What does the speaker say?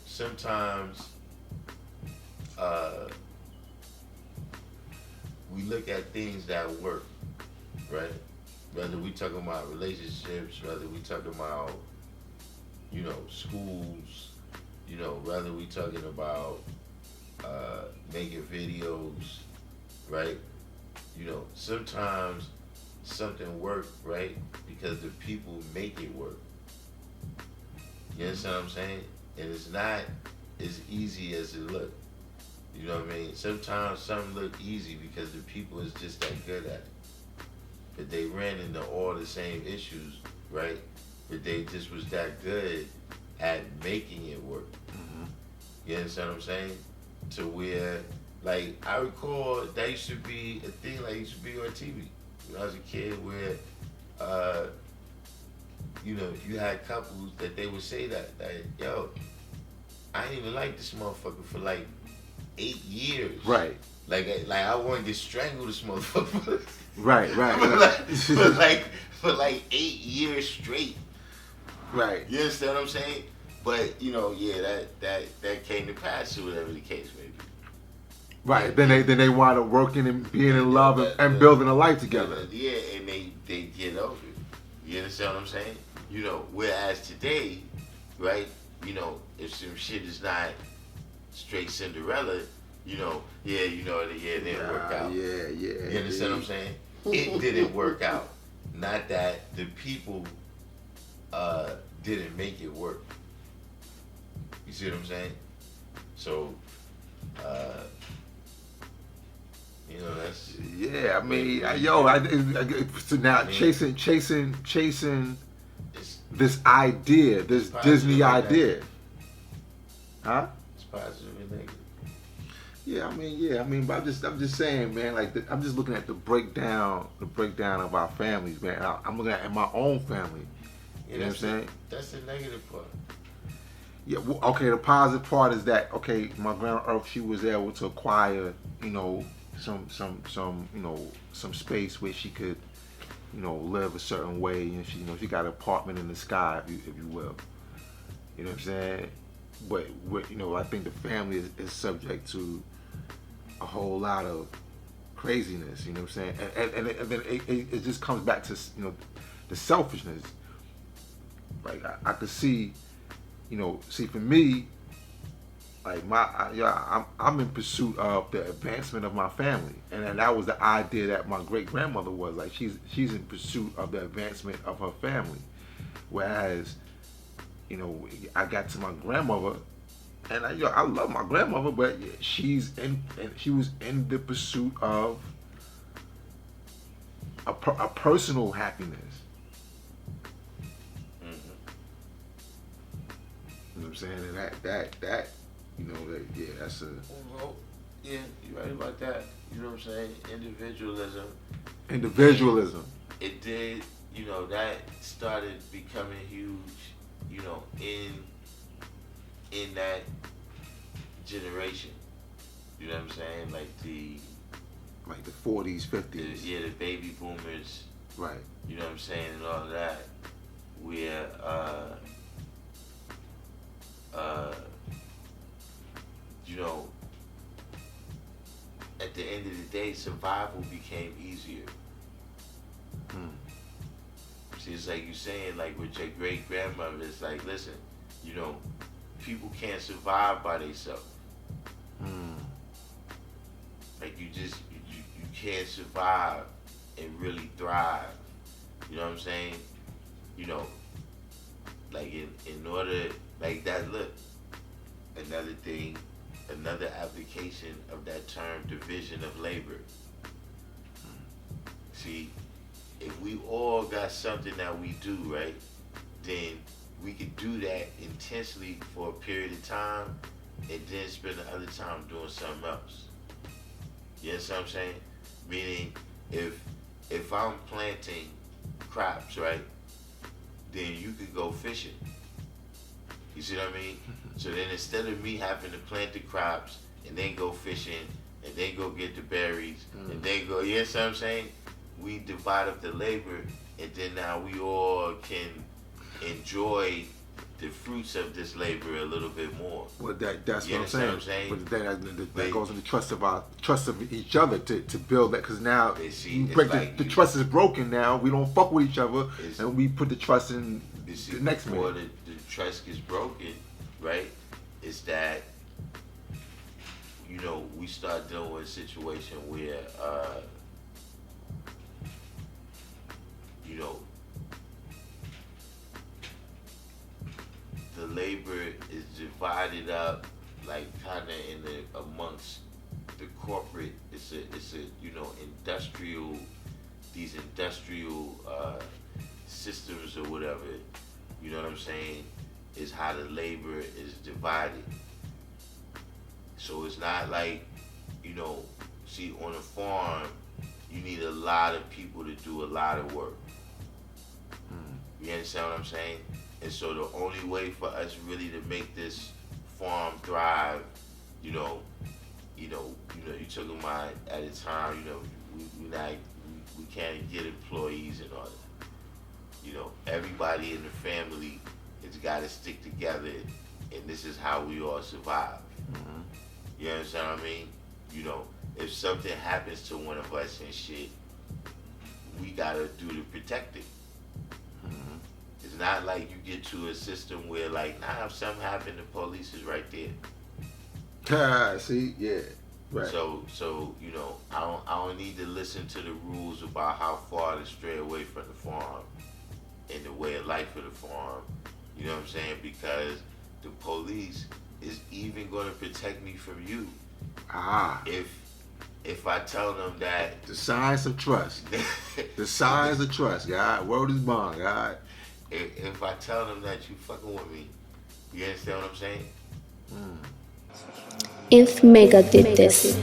sometimes we look at things that work, right? Whether we talking about relationships, whether we talking about, schools, whether we talking about making videos, right? Sometimes something work, right? Because the people make it work. You understand what I'm saying? And it's not as easy as it look. You know what I mean? Sometimes something look easy because the people is just that good at it. But they ran into all the same issues, right? But they just was that good at making it work. You understand what I'm saying? To where, like, I recall that used to be a thing, like, used to be on TV when I was a kid, where, you had couples that they would say that, yo, I didn't even like this motherfucker for like 8 years. Right. Like I wanted to strangle this motherfucker. Right. for like 8 years straight. Right. You understand what I'm saying? But that came to pass, or whatever the case may be. Right. Then they wind up working and being in love and building a life together. Yeah, and they get over it. You understand what I'm saying? Whereas today, right? If some shit is not straight Cinderella, it didn't work out. Yeah. You understand what I'm saying? It didn't work out. Not that the people didn't make it work. You see what I'm saying? So, that's... Yeah, I mean, so now chasing this idea, this Disney idea. Huh? It's positive and negative. Yeah, I mean, but I'm just saying, man. Like, I'm just looking at the breakdown of our families, man. I'm looking at my own family. Yeah, you know what I'm saying? That's the negative part. Yeah. Well, okay. The positive part is that my grandma Earth, she was able to acquire, some space where she could, live a certain way, and she got an apartment in the sky, if you will. You know what I'm saying? But I think the family is subject to a whole lot of craziness. You know what I'm saying? And then it just comes back to the selfishness. Like I could see, for me, like I'm in pursuit of the advancement of my family, and that was the idea that my great grandmother was. Like she's in pursuit of the advancement of her family, whereas I got to my grandmother, and I love my grandmother, but she was in the pursuit of a personal happiness. You know what I'm saying? And that's a... Well, yeah, you're right about that. You know what I'm saying? Individualism. It did, that started becoming huge, in that generation. You know what I'm saying? Like the 40s, 50s. The baby boomers. Right. You know what I'm saying? And all of that. Where, at the end of the day, survival became easier. See, it's like you saying, like with your great grandmother, it's like, listen, people can't survive by themselves. Like you can't survive and really thrive. You know what I'm saying? Like in order, like that, look, another thing, another application of that term, division of labor. See, if we all got something that we do, right, then we could do that intensely for a period of time and then spend the other time doing something else. You know what I'm saying? Meaning, if I'm planting crops, right, then you could go fishing. You see what I mean? So then instead of me having to plant the crops and then go fishing and then go get the berries and then go, you know what I'm saying? We divide up the labor, and then now we all can enjoy the fruits of this labor a little bit more. Well, that's You what I'm understand saying. what I'm But that goes into trust of each other to build that. Because now the trust is broken. Now we don't fuck with each other, and we put the trust in the next man. Before the trust gets broken, right? It's that we start dealing with a situation where the labor is divided up, like kind of amongst the corporate. It's a industrial, these industrial systems or whatever. You know what I'm saying? Is how the labor is divided. So it's not like, see, on a farm, you need a lot of people to do a lot of work. You understand what I'm saying? And so the only way for us really to make this farm thrive, you talking about at a time, we can't get employees and all that. Everybody in the family has got to stick together, and this is how we all survive. You understand what I mean? If something happens to one of us and shit, we gotta do to protect it. It's not like you get to a system where, like, if something happened, the police is right there. See, yeah, right. So I don't need to listen to the rules about how far to stray away from the farm and the way of life of the farm. You know what I'm saying? Because the police is even going to protect me from you. If I tell them that the signs of trust, the signs of trust, God, word is bond, God. If I tell them that you fucking with me, you understand what I'm saying? INFMEGA did this.